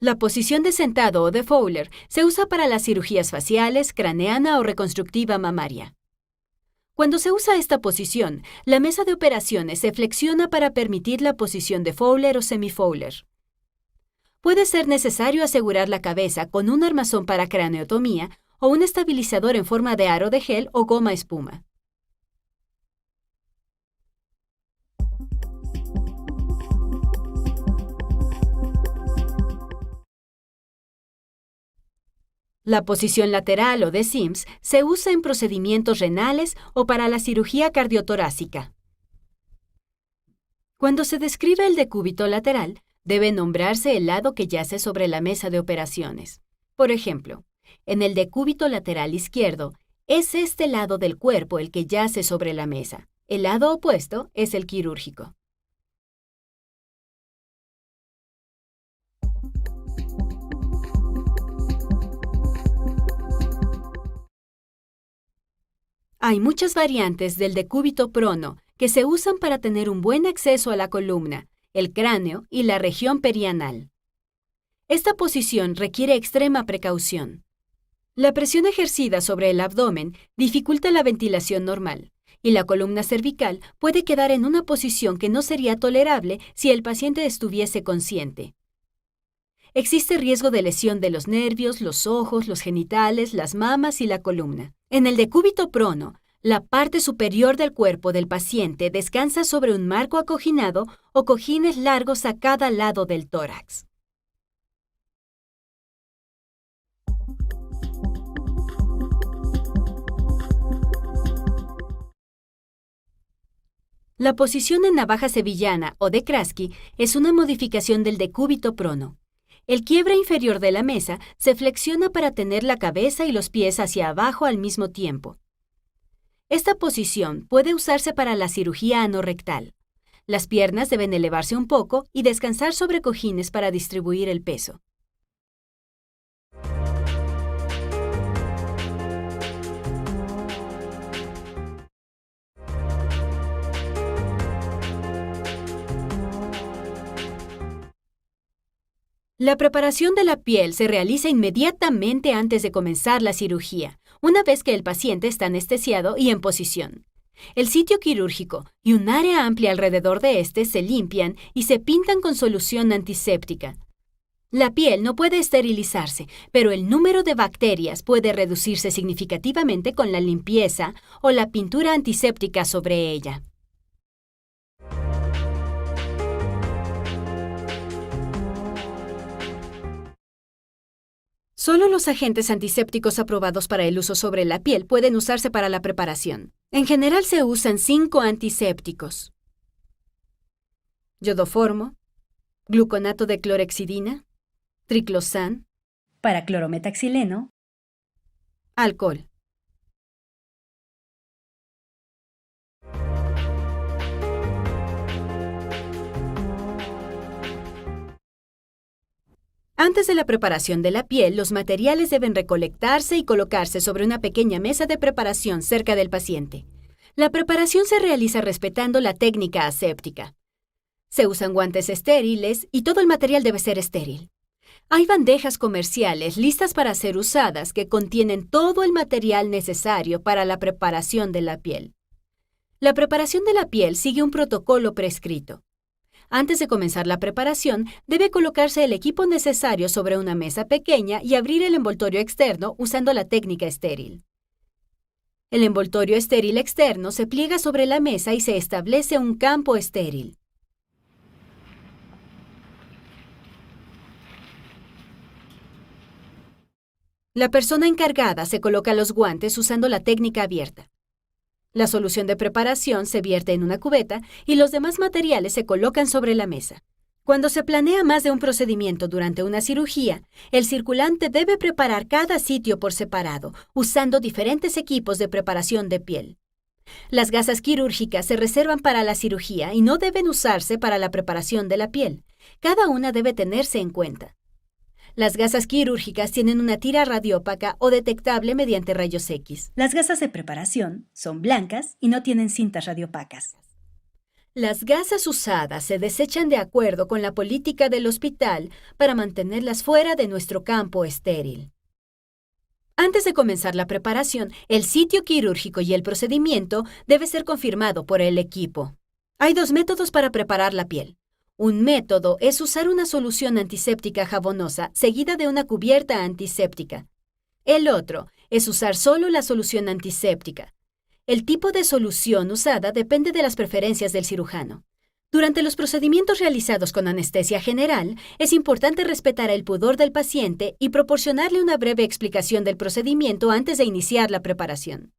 La posición de sentado o de Fowler se usa para las cirugías faciales, craneana o reconstructiva mamaria. Cuando se usa esta posición, la mesa de operaciones se flexiona para permitir la posición de Fowler o semi-Fowler. Puede ser necesario asegurar la cabeza con un armazón para craneotomía o un estabilizador en forma de aro de gel o goma espuma. La posición lateral o de Sims se usa en procedimientos renales o para la cirugía cardiotorácica. Cuando se describe el decúbito lateral, debe nombrarse el lado que yace sobre la mesa de operaciones. Por ejemplo, en el decúbito lateral izquierdo, es este lado del cuerpo el que yace sobre la mesa. El lado opuesto es el quirúrgico. Hay muchas variantes del decúbito prono que se usan para tener un buen acceso a la columna, el cráneo y la región perianal. Esta posición requiere extrema precaución. La presión ejercida sobre el abdomen dificulta la ventilación normal, y la columna cervical puede quedar en una posición que no sería tolerable si el paciente estuviese consciente. Existe riesgo de lesión de los nervios, los ojos, los genitales, las mamas y la columna. En el decúbito prono, la parte superior del cuerpo del paciente descansa sobre un marco acoginado o cojines largos a cada lado del tórax. La posición en navaja sevillana o de Kraski es una modificación del decúbito prono. El quiebre inferior de la mesa se flexiona para tener la cabeza y los pies hacia abajo al mismo tiempo. Esta posición puede usarse para la cirugía anorrectal. Las piernas deben elevarse un poco y descansar sobre cojines para distribuir el peso. La preparación de la piel se realiza inmediatamente antes de comenzar la cirugía, una vez que el paciente está anestesiado y en posición. El sitio quirúrgico y un área amplia alrededor de este se limpian y se pintan con solución antiséptica. La piel no puede esterilizarse, pero el número de bacterias puede reducirse significativamente con la limpieza o la pintura antiséptica sobre ella. Solo los agentes antisépticos aprobados para el uso sobre la piel pueden usarse para la preparación. En general se usan 5 antisépticos: yodoformo, gluconato de clorhexidina, triclosan, paraclorometaxileno, alcohol. Antes de la preparación de la piel, los materiales deben recolectarse y colocarse sobre una pequeña mesa de preparación cerca del paciente. La preparación se realiza respetando la técnica aséptica. Se usan guantes estériles y todo el material debe ser estéril. Hay bandejas comerciales listas para ser usadas que contienen todo el material necesario para la preparación de la piel. La preparación de la piel sigue un protocolo prescrito. Antes de comenzar la preparación, debe colocarse el equipo necesario sobre una mesa pequeña y abrir el envoltorio externo usando la técnica estéril. El envoltorio estéril externo se pliega sobre la mesa y se establece un campo estéril. La persona encargada se coloca los guantes usando la técnica abierta. La solución de preparación se vierte en una cubeta y los demás materiales se colocan sobre la mesa. Cuando se planea más de un procedimiento durante una cirugía, el circulante debe preparar cada sitio por separado, usando diferentes equipos de preparación de piel. Las gasas quirúrgicas se reservan para la cirugía y no deben usarse para la preparación de la piel. Cada una debe tenerse en cuenta. Las gasas quirúrgicas tienen una tira radiópaca o detectable mediante rayos X. Las gasas de preparación son blancas y no tienen cintas radiopacas. Las gasas usadas se desechan de acuerdo con la política del hospital para mantenerlas fuera de nuestro campo estéril. Antes de comenzar la preparación, el sitio quirúrgico y el procedimiento debe ser confirmado por el equipo. Hay 2 métodos para preparar la piel. Un método es usar una solución antiséptica jabonosa seguida de una cubierta antiséptica. El otro es usar solo la solución antiséptica. El tipo de solución usada depende de las preferencias del cirujano. Durante los procedimientos realizados con anestesia general, es importante respetar el pudor del paciente y proporcionarle una breve explicación del procedimiento antes de iniciar la preparación.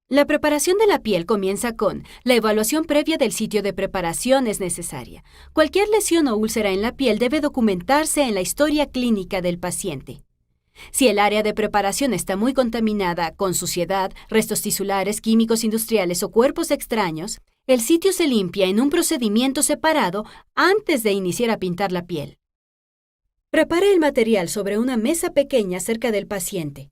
La preparación de la piel comienza con la evaluación previa del sitio de preparación es necesaria. Cualquier lesión o úlcera en la piel debe documentarse en la historia clínica del paciente. Si el área de preparación está muy contaminada con suciedad, restos tisulares, químicos industriales o cuerpos extraños, el sitio se limpia en un procedimiento separado antes de iniciar a pintar la piel. Prepare el material sobre una mesa pequeña cerca del paciente.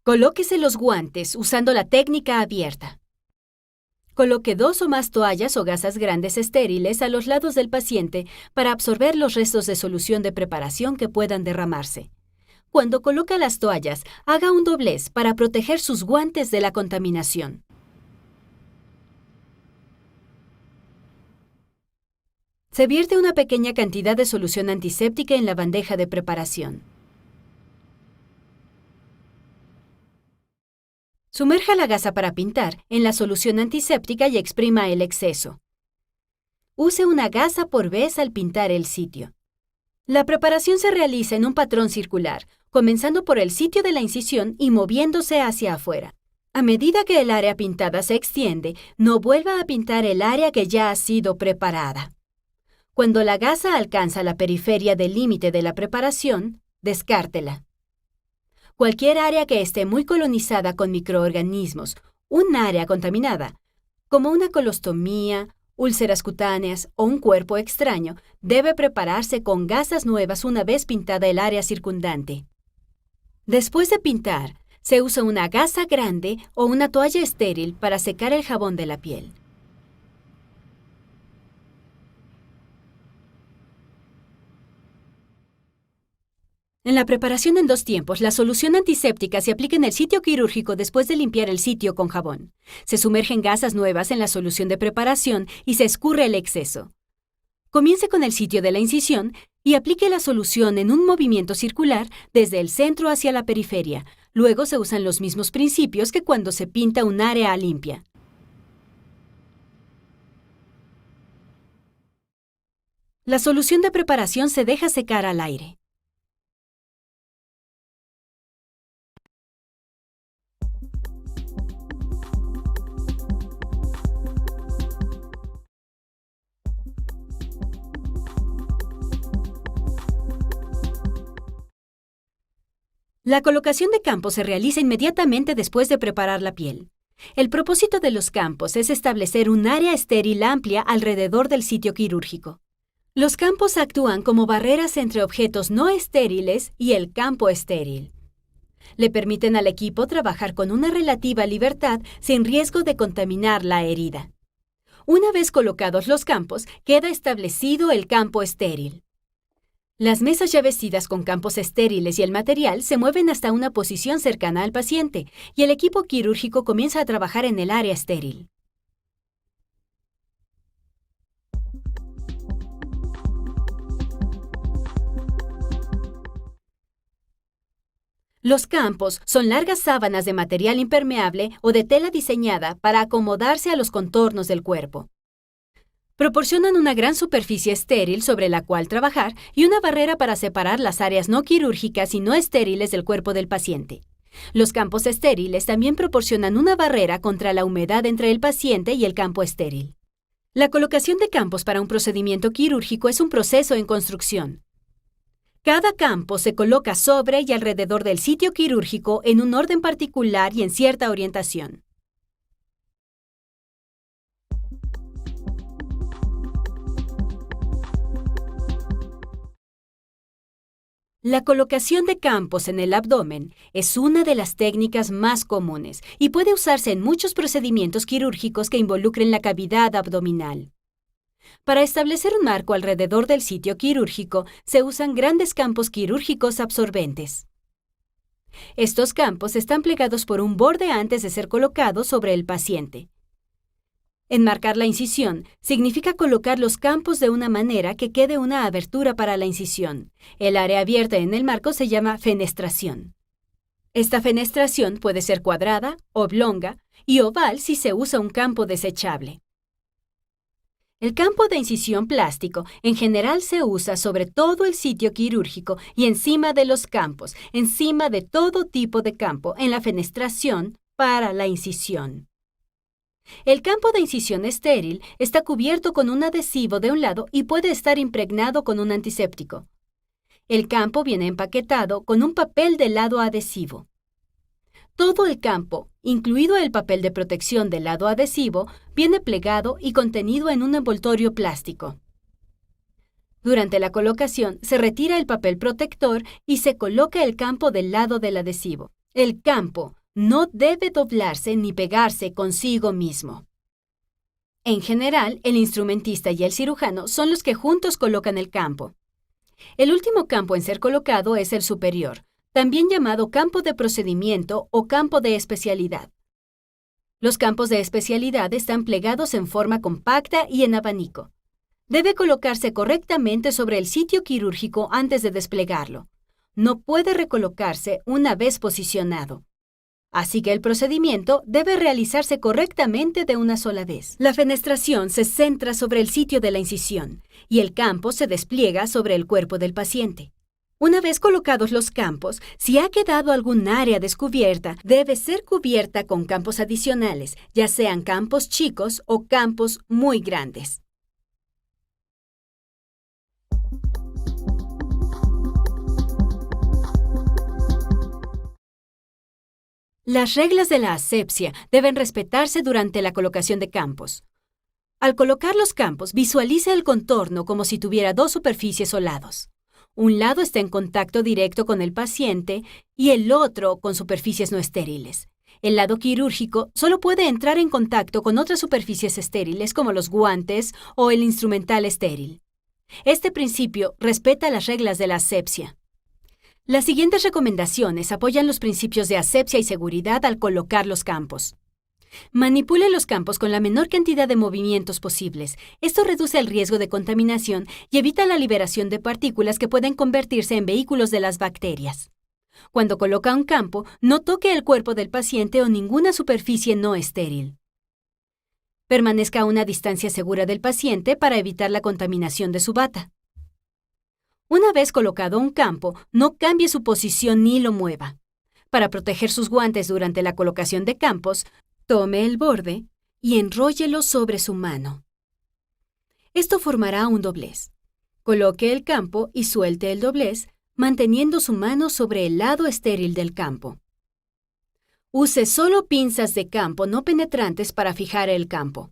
Colóquese los guantes usando la técnica abierta. Coloque 2 o más toallas o gasas grandes estériles a los lados del paciente para absorber los restos de solución de preparación que puedan derramarse. Cuando coloca las toallas, haga un doblez para proteger sus guantes de la contaminación. Se vierte una pequeña cantidad de solución antiséptica en la bandeja de preparación. Sumerja la gasa para pintar en la solución antiséptica y exprima el exceso. Use una gasa por vez al pintar el sitio. La preparación se realiza en un patrón circular, comenzando por el sitio de la incisión y moviéndose hacia afuera. A medida que el área pintada se extiende, no vuelva a pintar el área que ya ha sido preparada. Cuando la gasa alcanza la periferia del límite de la preparación, descártela. Cualquier área que esté muy colonizada con microorganismos, un área contaminada, como una colostomía, úlceras cutáneas o un cuerpo extraño, debe prepararse con gasas nuevas una vez pintada el área circundante. Después de pintar, se usa una gasa grande o una toalla estéril para secar el jabón de la piel. En la preparación en 2 tiempos, la solución antiséptica se aplica en el sitio quirúrgico después de limpiar el sitio con jabón. Se sumergen gasas nuevas en la solución de preparación y se escurre el exceso. Comience con el sitio de la incisión y aplique la solución en un movimiento circular desde el centro hacia la periferia. Luego se usan los mismos principios que cuando se pinta un área limpia. La solución de preparación se deja secar al aire. La colocación de campos se realiza inmediatamente después de preparar la piel. El propósito de los campos es establecer un área estéril amplia alrededor del sitio quirúrgico. Los campos actúan como barreras entre objetos no estériles y el campo estéril. Le permiten al equipo trabajar con una relativa libertad sin riesgo de contaminar la herida. Una vez colocados los campos, queda establecido el campo estéril. Las mesas ya vestidas con campos estériles y el material se mueven hasta una posición cercana al paciente y el equipo quirúrgico comienza a trabajar en el área estéril. Los campos son largas sábanas de material impermeable o de tela diseñada para acomodarse a los contornos del cuerpo. Proporcionan una gran superficie estéril sobre la cual trabajar y una barrera para separar las áreas no quirúrgicas y no estériles del cuerpo del paciente. Los campos estériles también proporcionan una barrera contra la humedad entre el paciente y el campo estéril. La colocación de campos para un procedimiento quirúrgico es un proceso en construcción. Cada campo se coloca sobre y alrededor del sitio quirúrgico en un orden particular y en cierta orientación. La colocación de campos en el abdomen es una de las técnicas más comunes y puede usarse en muchos procedimientos quirúrgicos que involucren la cavidad abdominal. Para establecer un marco alrededor del sitio quirúrgico, se usan grandes campos quirúrgicos absorbentes. Estos campos están plegados por un borde antes de ser colocados sobre el paciente. Enmarcar la incisión significa colocar los campos de una manera que quede una abertura para la incisión. El área abierta en el marco se llama fenestración. Esta fenestración puede ser cuadrada, oblonga y oval si se usa un campo desechable. El campo de incisión plástico en general se usa sobre todo el sitio quirúrgico y encima de los campos, encima de todo tipo de campo en la fenestración para la incisión. El campo de incisión estéril está cubierto con un adhesivo de un lado y puede estar impregnado con un antiséptico. El campo viene empaquetado con un papel de lado adhesivo. Todo el campo, incluido el papel de protección del lado adhesivo, viene plegado y contenido en un envoltorio plástico. Durante la colocación, se retira el papel protector y se coloca el campo del lado del adhesivo. El campo no debe doblarse ni pegarse consigo mismo. En general, el instrumentista y el cirujano son los que juntos colocan el campo. El último campo en ser colocado es el superior, también llamado campo de procedimiento o campo de especialidad. Los campos de especialidad están plegados en forma compacta y en abanico. Debe colocarse correctamente sobre el sitio quirúrgico antes de desplegarlo. No puede recolocarse una vez posicionado. Así que el procedimiento debe realizarse correctamente de una sola vez. La fenestración se centra sobre el sitio de la incisión y el campo se despliega sobre el cuerpo del paciente. Una vez colocados los campos, si ha quedado algún área descubierta, debe ser cubierta con campos adicionales, ya sean campos chicos o campos muy grandes. Las reglas de la asepsia deben respetarse durante la colocación de campos. Al colocar los campos, visualice el contorno como si tuviera dos superficies o lados. Un lado está en contacto directo con el paciente y el otro con superficies no estériles. El lado quirúrgico solo puede entrar en contacto con otras superficies estériles como los guantes o el instrumental estéril. Este principio respeta las reglas de la asepsia. Las siguientes recomendaciones apoyan los principios de asepsia y seguridad al colocar los campos. Manipule los campos con la menor cantidad de movimientos posibles. Esto reduce el riesgo de contaminación y evita la liberación de partículas que pueden convertirse en vehículos de las bacterias. Cuando coloca un campo, no toque el cuerpo del paciente o ninguna superficie no estéril. Permanezca a una distancia segura del paciente para evitar la contaminación de su bata. Una vez colocado un campo, no cambie su posición ni lo mueva. Para proteger sus guantes durante la colocación de campos, tome el borde y enróllelo sobre su mano. Esto formará un doblez. Coloque el campo y suelte el doblez, manteniendo su mano sobre el lado estéril del campo. Use solo pinzas de campo no penetrantes para fijar el campo.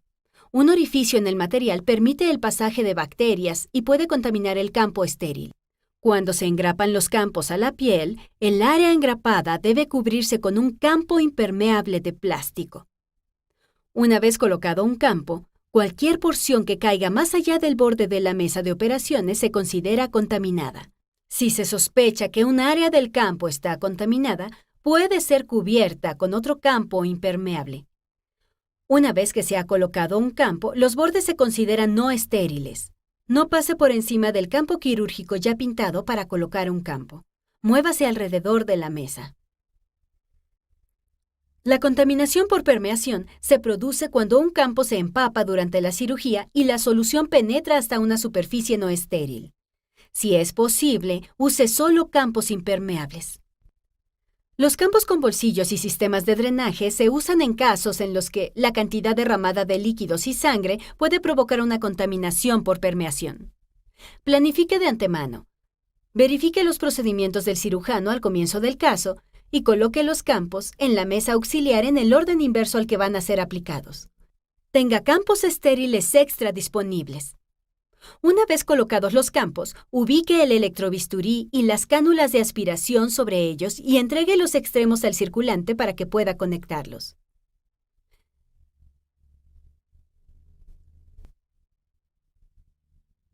Un orificio en el material permite el pasaje de bacterias y puede contaminar el campo estéril. Cuando se engrapan los campos a la piel, el área engrapada debe cubrirse con un campo impermeable de plástico. Una vez colocado un campo, cualquier porción que caiga más allá del borde de la mesa de operaciones se considera contaminada. Si se sospecha que un área del campo está contaminada, puede ser cubierta con otro campo impermeable. Una vez que se ha colocado un campo, los bordes se consideran no estériles. No pase por encima del campo quirúrgico ya pintado para colocar un campo. Muévase alrededor de la mesa. La contaminación por permeación se produce cuando un campo se empapa durante la cirugía y la solución penetra hasta una superficie no estéril. Si es posible, use solo campos impermeables. Los campos con bolsillos y sistemas de drenaje se usan en casos en los que la cantidad derramada de líquidos y sangre puede provocar una contaminación por permeación. Planifique de antemano. Verifique los procedimientos del cirujano al comienzo del caso y coloque los campos en la mesa auxiliar en el orden inverso al que van a ser aplicados. Tenga campos estériles extra disponibles. Una vez colocados los campos, ubique el electrobisturí y las cánulas de aspiración sobre ellos y entregue los extremos al circulante para que pueda conectarlos.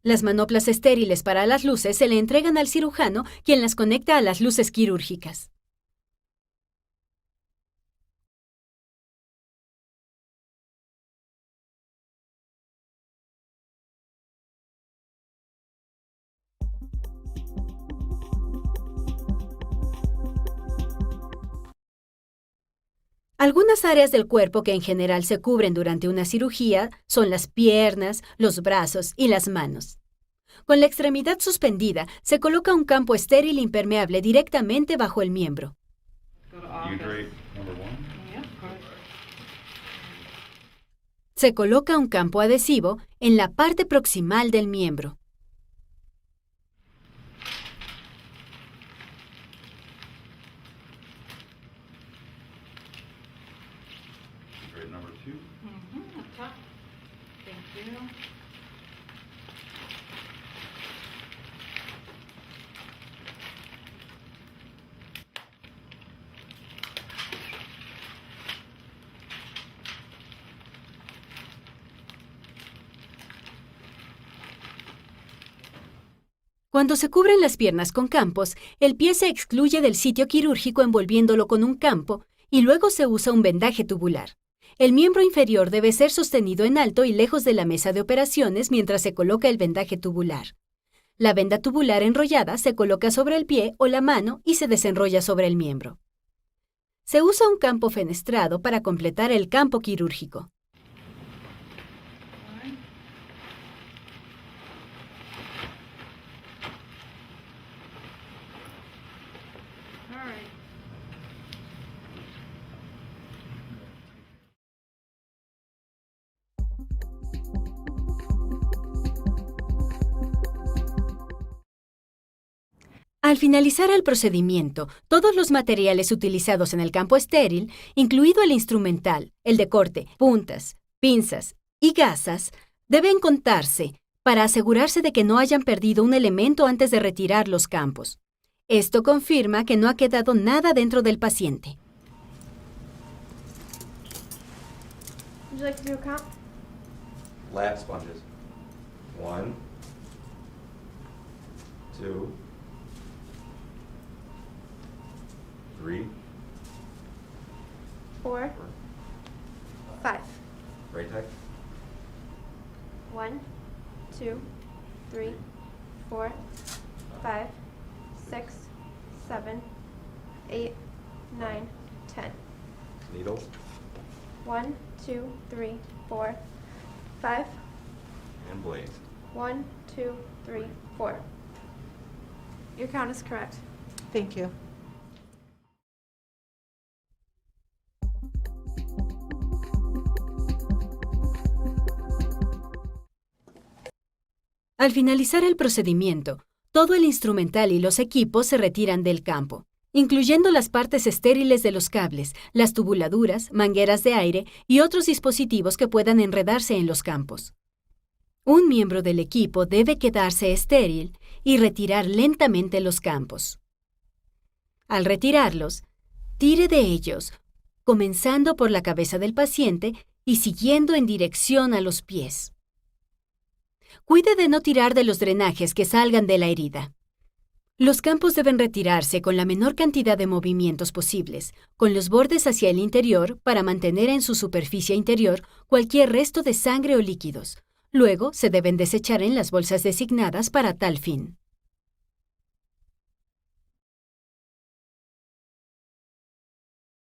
Las manoplas estériles para las luces se le entregan al cirujano, quien las conecta a las luces quirúrgicas. Algunas áreas del cuerpo que en general se cubren durante una cirugía son las piernas, los brazos y las manos. Con la extremidad suspendida, se coloca un campo estéril impermeable directamente bajo el miembro. Se coloca un campo adhesivo en la parte proximal del miembro. Number 2. Up top. Thank you. Cuando se cubren las piernas con campos, el pie se excluye del sitio quirúrgico envolviéndolo con un campo y luego se usa un vendaje tubular. El miembro inferior debe ser sostenido en alto y lejos de la mesa de operaciones mientras se coloca el vendaje tubular. La venda tubular enrollada se coloca sobre el pie o la mano y se desenrolla sobre el miembro. Se usa un campo fenestrado para completar el campo quirúrgico. All right. Al finalizar el procedimiento, todos los materiales utilizados en el campo estéril, incluido el instrumental, el de corte, puntas, pinzas y gasas, deben contarse para asegurarse de que no hayan perdido un elemento antes de retirar los campos. Esto confirma que no ha quedado nada dentro del paciente. Would you like to do a count? Lap sponges. 1, 2, 3, 4, 5. right tech. 1, 2, 3, 4, 5, 6, 7, 8, 9, 10. Needles. 1, 2, 3, 4, 5. And blades. 1, 2, 3, 4. Your count is correct. Thank you. Al finalizar el procedimiento, todo el instrumental y los equipos se retiran del campo, incluyendo las partes estériles de los cables, las tubuladuras, mangueras de aire y otros dispositivos que puedan enredarse en los campos. Un miembro del equipo debe quedarse estéril y retirar lentamente los campos. Al retirarlos, tire de ellos, comenzando por la cabeza del paciente y siguiendo en dirección a los pies. Cuide de no tirar de los drenajes que salgan de la herida. Los campos deben retirarse con la menor cantidad de movimientos posibles, con los bordes hacia el interior para mantener en su superficie interior cualquier resto de sangre o líquidos. Luego se deben desechar en las bolsas designadas para tal fin.